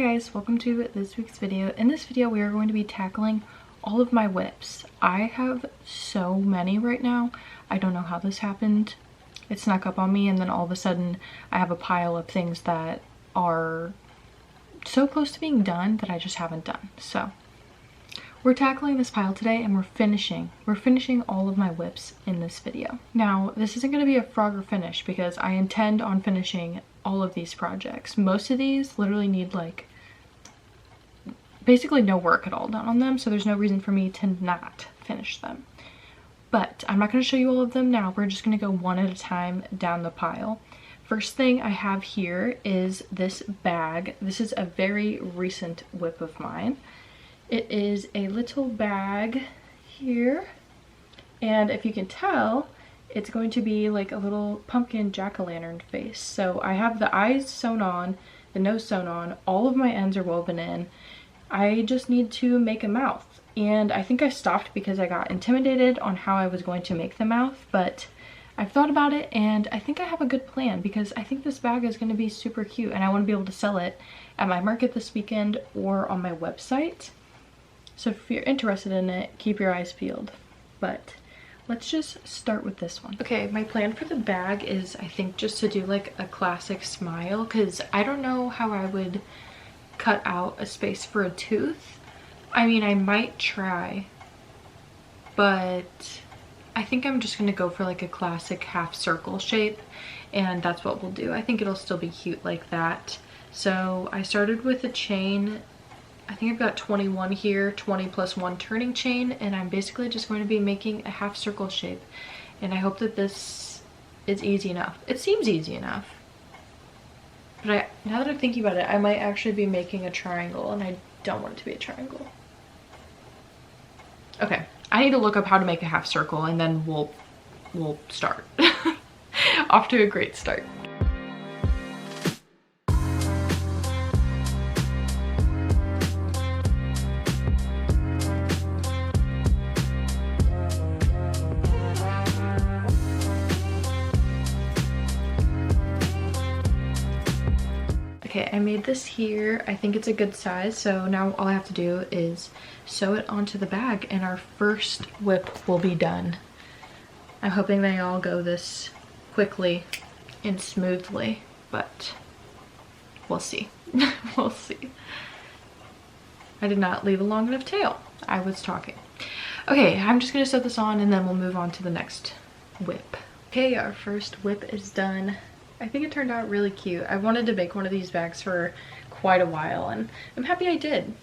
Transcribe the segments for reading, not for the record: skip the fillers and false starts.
guys, welcome to this week's video. In this video we are going to be tackling all of my whips. I have so many right now. I don't know how this happened. It snuck up on me and then all of a sudden I have a pile of things that are so close to being done that I just haven't done. So we're tackling this pile today and we're finishing all of my whips in this video. Now this isn't going to be a Frogger finish because I intend on finishing all of these projects. Most of these literally need like basically no work at all done on them, so there's no reason for me to not finish them. But I'm not going to show you all of them now. We're just going to go one at a time down the pile. First thing I have here is this bag. This is a very recent whip of mine. It is a little bag here, and if you can tell, it's going to be like a little pumpkin jack-o'-lantern face. So I have the eyes sewn on, the nose sewn on, all of my ends are woven in. I just need to make a mouth, and I think I stopped because I got intimidated on how I was going to make the mouth, but I've thought about it and I think I have a good plan because I think this bag is going to be super cute and I want to be able to sell it at my market this weekend or on my website. So if you're interested in it, keep your eyes peeled. But let's just start with this one. Okay, my plan for the bag is I think just to do like a classic smile because I don't know how I would cut out a space for a tooth. I mean, I might try, but I think I'm just gonna go for like a classic half circle shape and that's what we'll do. I think it'll still be cute like that. So I started with a chain. I think I've got 21 here, 20 plus 1 turning chain, and I'm basically just going to be making a half circle shape. And I hope that this is easy enough. It seems easy enough. But now that I'm thinking about it, I might actually be making a triangle, and I don't want it to be a triangle. Okay, I need to look up how to make a half circle, and then we'll start. Off to a great start. Okay, I made this here. I think it's a good size, so now all I have to do is sew it onto the bag and our first whip will be done. I'm hoping they all go this quickly and smoothly, but we'll see. We'll see. I did not leave a long enough tail. I was talking. Okay, I'm just gonna sew this on and then we'll move on to the next whip. Okay, our first whip is done. I think it turned out really cute. I wanted to make one of these bags for quite a while and I'm happy I did.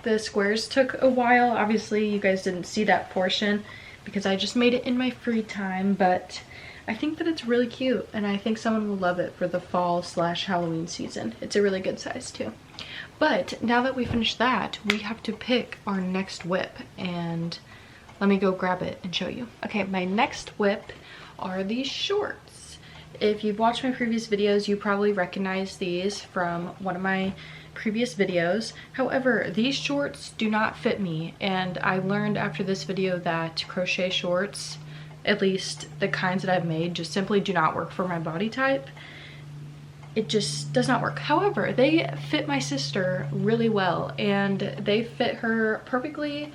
The squares took a while. Obviously you guys didn't see that portion because I just made it in my free time, but I think that it's really cute and I think someone will love it for the fall / Halloween season. It's a really good size too. But now that we finished that, we have to pick our next whip and let me go grab it and show you. Okay, my next whip are these shorts. If you've watched my previous videos, you probably recognize these from one of my previous videos. However, these shorts do not fit me, and I learned after this video that crochet shorts, at least the kinds that I've made, just simply do not work for my body type. It just does not work. However, they fit my sister really well, and they fit her perfectly,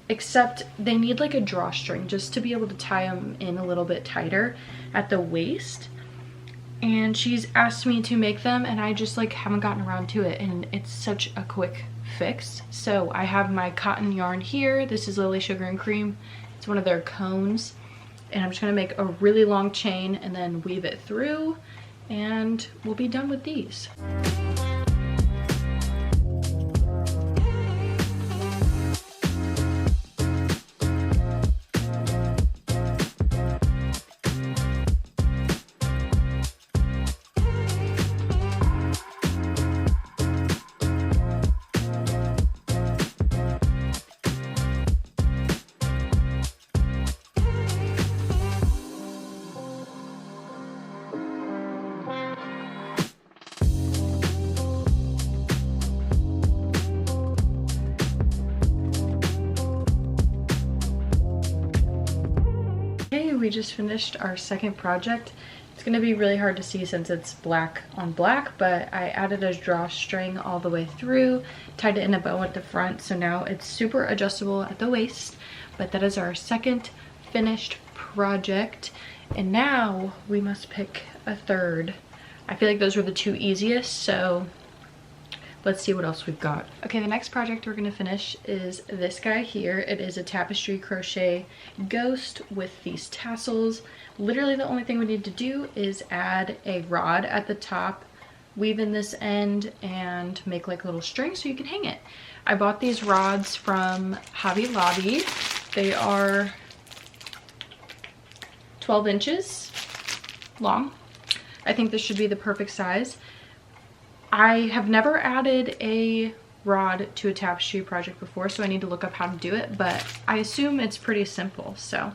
except they need like a drawstring just to be able to tie them in a little bit tighter at the waist. And she's asked me to make them and I just like haven't gotten around to it, and it's such a quick fix. So I have my cotton yarn here. This is Lily Sugar and Cream. It's one of their cones, and I'm just gonna make a really long chain and then weave it through and we'll be done with these. we just finished our second project. It's It's gonna be really hard to see since it's black on black, but I added a drawstring all the way through, tied it in a bow at the front, so now it's super adjustable at the waist. But that is our second finished project, and now we must pick a third. I feel like those were the two easiest, so let's see what else we've got. Okay, the next project we're gonna finish is this guy here. It is a tapestry crochet ghost with these tassels. Literally the only thing we need to do is add a rod at the top, weave in this end, and make like a little string so you can hang it. I bought these rods from Hobby Lobby. They are 12 inches long. I think this should be the perfect size. I have never added a rod to a tapestry project before, so I need to look up how to do it, but I assume it's pretty simple, so.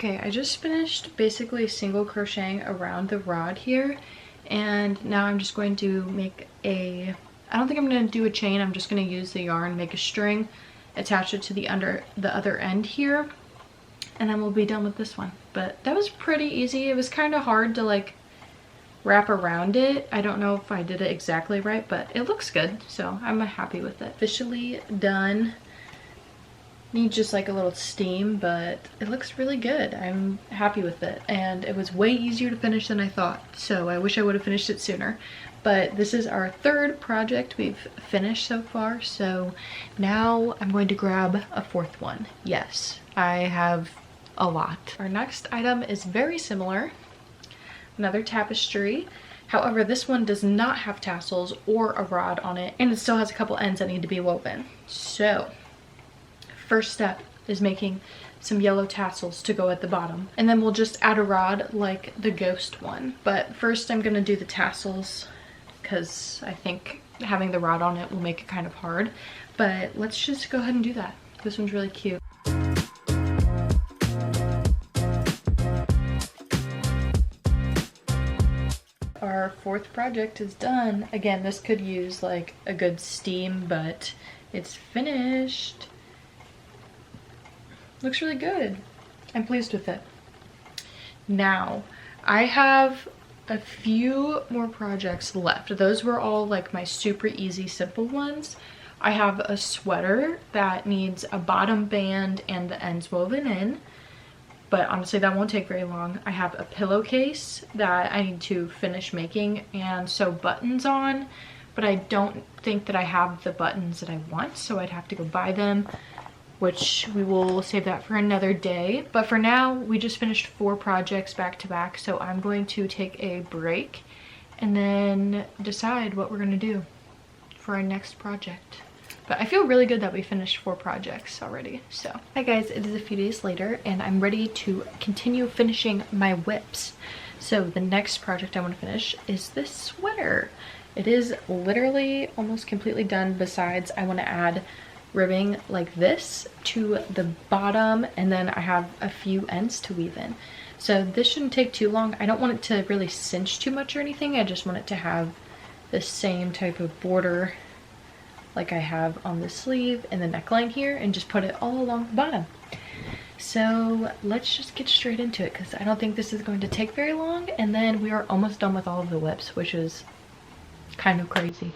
Okay, I just finished basically single crocheting around the rod here, and now I'm just going to make a, I don't think I'm going to do a chain, I'm just going to use the yarn, make a string, attach it to the other end here, and then we'll be done with this one. But that was pretty easy. It was kind of hard to like wrap around it. I don't know if I did it exactly right, but it looks good, so I'm happy with it. Officially done. Needs just like a little steam, but it looks really good. I'm happy with it, and it was way easier to finish than I thought, so I wish I would have finished it sooner. But this is our third project we've finished so far, so now I'm going to grab a fourth one. Yes, I have a lot. Our next item is very similar, another tapestry. However, this one does not have tassels or a rod on it, and it still has a couple ends that need to be woven. So first step is making some yellow tassels to go at the bottom, and then we'll just add a rod like the ghost one. But first I'm gonna do the tassels because I think having the rod on it will make it kind of hard, but let's just go ahead and do that. This one's really cute. Our fourth project is done. Again, this could use like a good steam, but it's finished. Looks really good. I'm pleased with it. Now, I have a few more projects left. Those were all like my super easy, simple ones. I have a sweater that needs a bottom band and the ends woven in, but honestly that won't take very long. I have a pillowcase that I need to finish making and sew buttons on, but I don't think that I have the buttons that I want, so I'd have to go buy them, which we will save that for another day. But for now, we just finished 4 projects back to back, so I'm going to take a break and then decide what we're gonna do for our next project. But I feel really good that we finished 4 projects already, so. Hi guys, it is a few days later and I'm ready to continue finishing my whips. So the next project I want to finish is this sweater. It is literally almost completely done, besides I want to add ribbing like this to the bottom, and then I have a few ends to weave in. So this shouldn't take too long. I don't want it to really cinch too much or anything. I just want it to have the same type of border like I have on the sleeve and the neckline here, and just put it all along the bottom. So let's just get straight into it, because I don't think this is going to take very long, and then we are almost done with all of the whips, which is kind of crazy.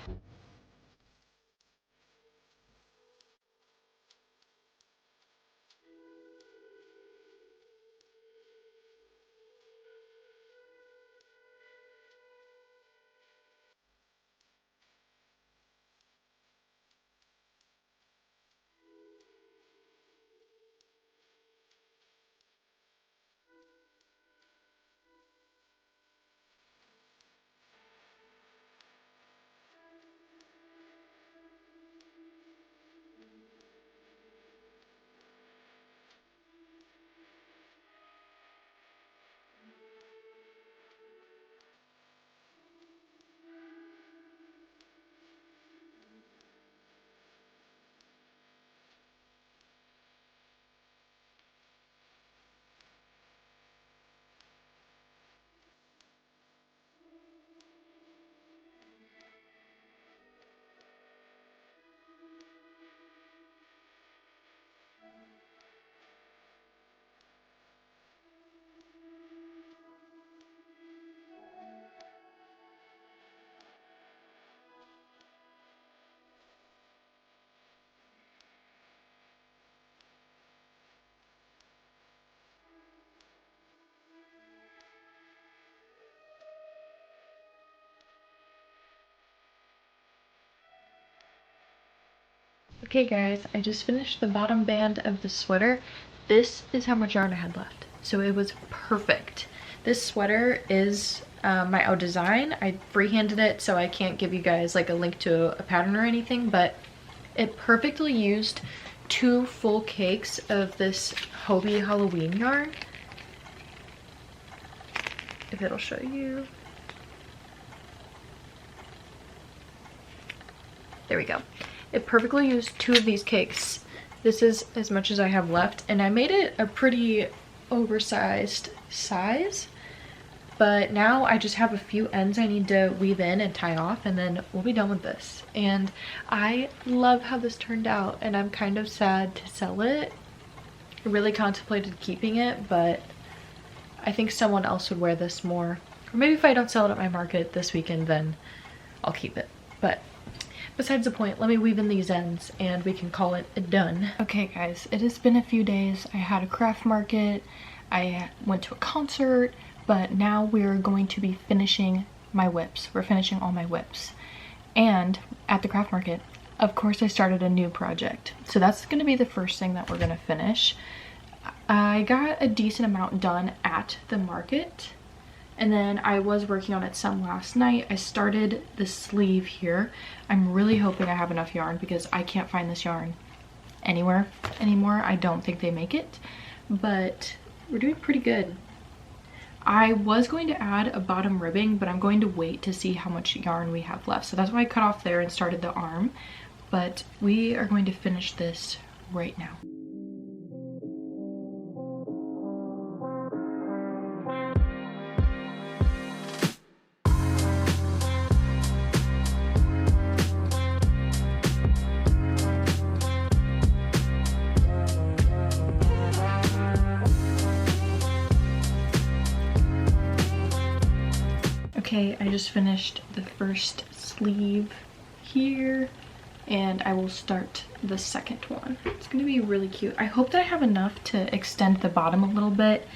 Okay guys, I just finished the bottom band of the sweater. This is how much yarn I had left. So it was perfect. This sweater is my own design. I freehanded it, so I can't give you guys like a link to a pattern or anything, but it perfectly used 2 full cakes of this Hobie Halloween yarn. If it'll show you. There we go. It perfectly used 2 of these cakes. This is as much as I have left, and I made it a pretty oversized size, but now I just have a few ends I need to weave in and tie off, and then we'll be done with this. And I love how this turned out, and I'm kind of sad to sell it. I really contemplated keeping it, but I think someone else would wear this more. Or maybe if I don't sell it at my market this weekend, then I'll keep it. But besides the point, let me weave in these ends and we can call it done. Okay guys, it has been a few days. I had a craft market, I went to a concert, but now we're going to be finishing my whips. We're finishing all my whips. And at the craft market, of course, I started a new project. So that's gonna be the first thing that we're gonna finish. I got a decent amount done at the market, and then I was working on it some last night. I started the sleeve here. I'm really hoping I have enough yarn because I can't find this yarn anywhere anymore. I don't think they make it, but we're doing pretty good. I was going to add a bottom ribbing, but I'm going to wait to see how much yarn we have left. So that's why I cut off there and started the arm, but we are going to finish this right now. Okay, I just finished the first sleeve here, and I will start the second one. It's gonna be really cute. I hope that I have enough to extend the bottom a little bit.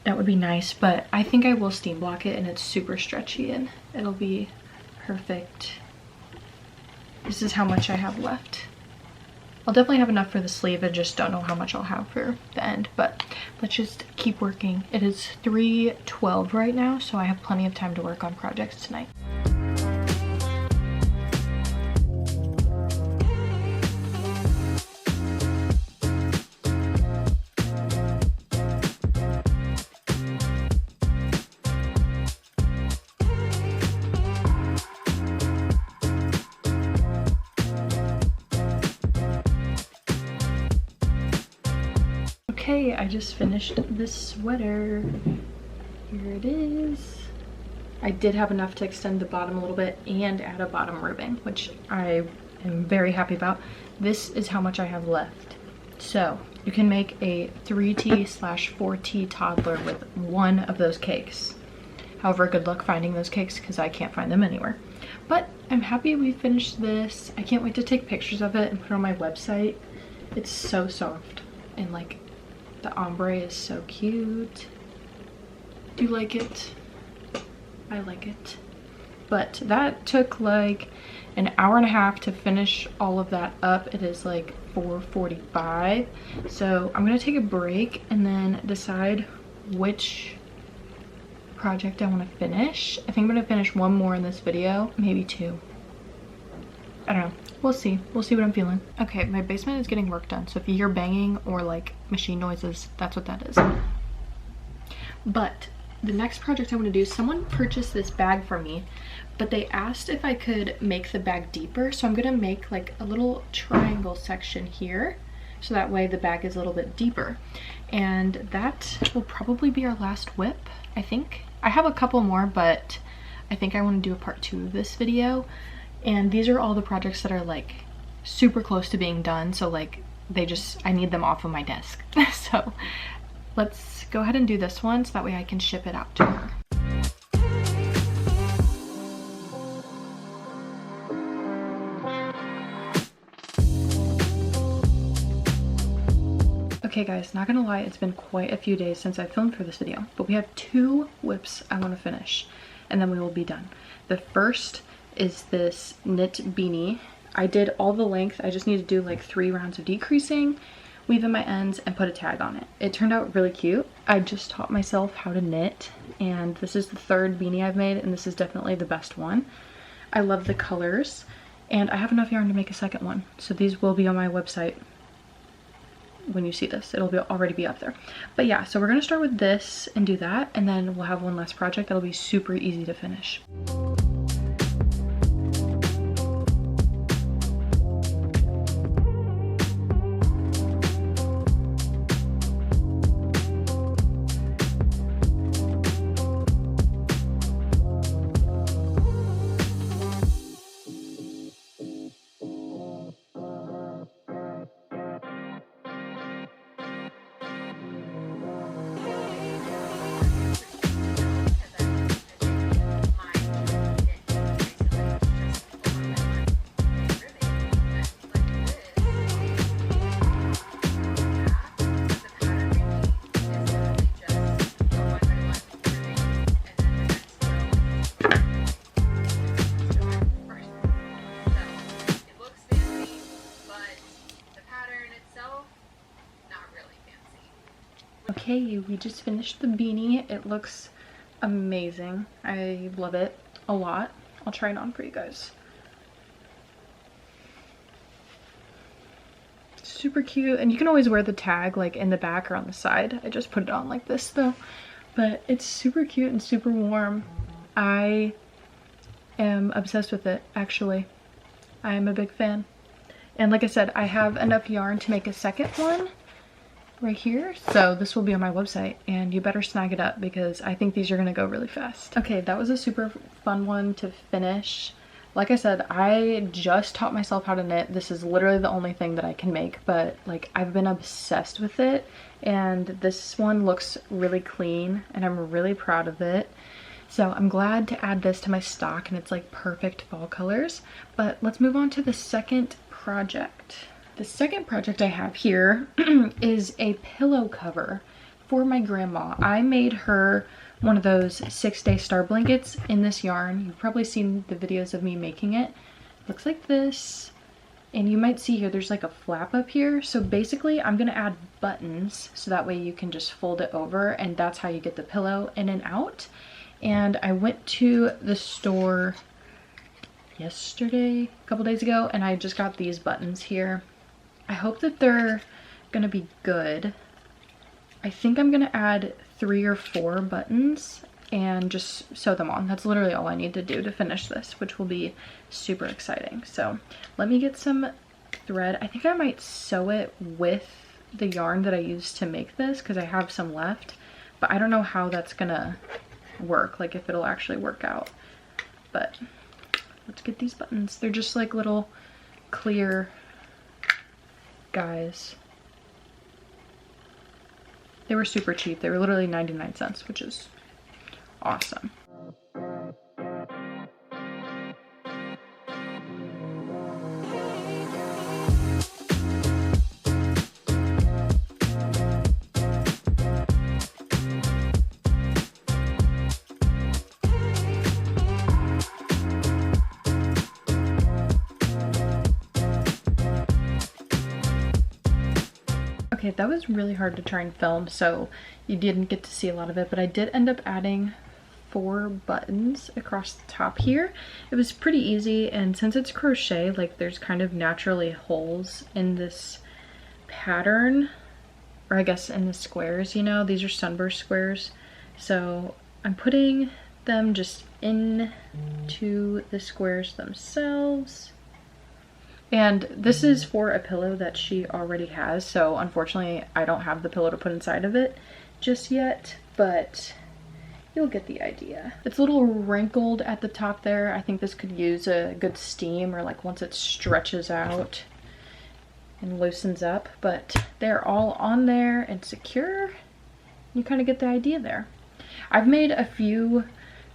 That would be nice, but I think I will steam block it, and it's super stretchy and it'll be perfect. This is how much I have left. I'll definitely have enough for the sleeve. I just don't know how much I'll have for the end, but let's just keep working. It is 3:12 right now, so I have plenty of time to work on projects tonight. Okay, I just finished this sweater. Here it is. I did have enough to extend the bottom a little bit and add a bottom ribbing, which I am very happy about. This is how much I have left. So you can make a 3T/4T toddler with one of those cakes. However, good luck finding those cakes because I can't find them anywhere. But I'm happy we finished this. I can't wait to take pictures of it and put it on my website. It's so soft, and like the ombre is so cute. Do you like it? I like it. But that took like an hour and a half to finish all of that up. It is like 4:45. So I'm gonna take a break and then decide which project I want to finish. I think I'm gonna finish one more in this video, maybe 2. I don't know. We'll see. We'll see what I'm feeling. Okay, my basement is getting work done, so if you hear banging or like machine noises, that's what that is. But the next project I want to do, someone purchased this bag for me, but they asked if I could make the bag deeper, so I'm gonna make like a little triangle section here, so that way the bag is a little bit deeper. And that will probably be our last whip, I think. I have a couple more, but I think I want to do a part 2 of this video. And these are all the projects that are like super close to being done, so like I need them off of my desk. So let's go ahead and do this one so that way I can ship it out to her. Okay guys, not gonna lie, it's been quite a few days since I filmed for this video, but we have 2 whips I want to finish and then we will be done. The first is this knit beanie. I did all the length. I just need to do like 3 rounds of decreasing, weave in my ends, and put a tag on it. It turned out really cute. I just taught myself how to knit, and this is the 3rd beanie I've made, and this is definitely the best one. I love the colors, and I have enough yarn to make a second one. So these will be on my website when you see this. It'll already be up there. But yeah, so we're gonna start with this and do that, and then we'll have one last project that'll be super easy to finish. Okay, we just finished the beanie. It looks amazing. I love it a lot. I'll try it on for you guys. Super cute, and you can always wear the tag like in the back or on the side. I just put it on like this though, but it's super cute and super warm. I am obsessed with it, actually. I am a big fan. And like I said, I have enough yarn to make a second one right here, so this will be on my website, and you better snag it up because I think these are gonna go really fast. Okay, that was a super fun one to finish. Like I said, I just taught myself how to knit. This is literally the only thing that I can make, but like I've been obsessed with it, and this one looks really clean and I'm really proud of it. So I'm glad to add this to my stock, and it's like perfect fall colors. But let's move on to the second project. The second project I have here is a pillow cover for my grandma. I made her one of those 6-day star blankets in this yarn. You've probably seen the videos of me making it. Looks like this. And you might see here, there's like a flap up here. So basically I'm gonna add buttons so that way you can just fold it over, and that's how you get the pillow in and out. And I went to the store yesterday, a couple days ago, and I just got these buttons here. I hope that they're gonna be good. I think I'm gonna add 3 or 4 buttons and just sew them on. That's literally all I need to do to finish this, which will be super exciting. So let me get some thread. I think I might sew it with the yarn that I used to make this because I have some left, but I don't know how that's gonna work, like if it'll actually work out. But let's get these buttons. They're just like little clear guys. They were super cheap. They were literally 99 cents, which is awesome. Okay, that was really hard to try and film, so you didn't get to see a lot of it, but I did end up adding 4 buttons across the top here. It was pretty easy, and since it's crochet, like there's kind of naturally holes in this pattern, or I guess in the squares, you know, these are sunburst squares. So I'm putting them just into the squares themselves. And this is for a pillow that she already has, so unfortunately I don't have the pillow to put inside of it just yet, but you'll get the idea. It's a little wrinkled at the top there. I think this could use a good steam, or like once it stretches out and loosens up, but they're all on there and secure. You kind of get the idea there. I've made a few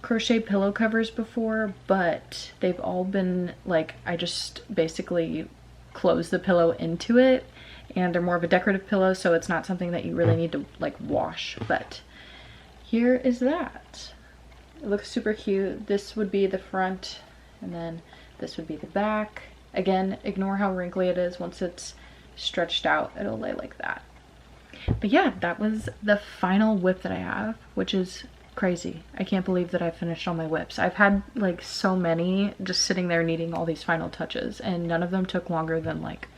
crochet pillow covers before, but they've all been like, I just basically close the pillow into it, and they're more of a decorative pillow, so it's not something that you really need to like wash. But here is that. It looks super cute. This would be the front, and then this would be the back, Again, ignore how wrinkly it is. Once it's stretched out, it'll lay like that. But yeah, that was the final whip that I have, which is crazy. I can't believe that I finished all my whips. I've had like so many just sitting there needing all these final touches, and none of them took longer than like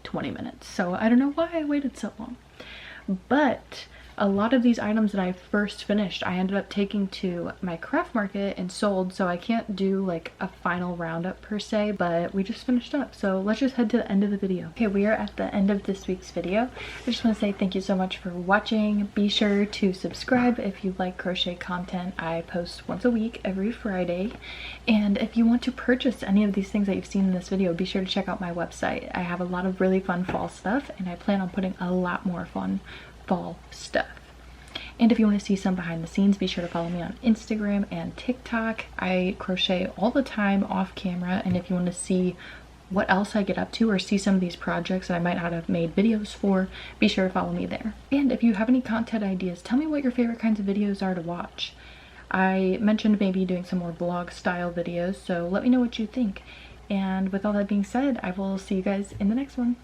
20 minutes. So I don't know why I waited so long. But a lot of these items that I first finished, I ended up taking to my craft market and sold, so I can't do like a final roundup per se, but we just finished up. So let's just head to the end of the video. Okay, we are at the end of this week's video. I just want to say thank you so much for watching. Be sure to subscribe if you like crochet content. I post once a week, every Friday. And if you want to purchase any of these things that you've seen in this video, be sure to check out my website. I have a lot of really fun fall stuff, and I plan on putting a lot more fun fall stuff. And if you want to see some behind the scenes, be sure to follow me on Instagram and TikTok. I crochet all the time off camera, and if you want to see what else I get up to or see some of these projects that I might not have made videos for, be sure to follow me there. And if you have any content ideas, tell me what your favorite kinds of videos are to watch. I mentioned maybe doing some more blog style videos, so let me know what you think. And with all that being said, I will see you guys in the next one.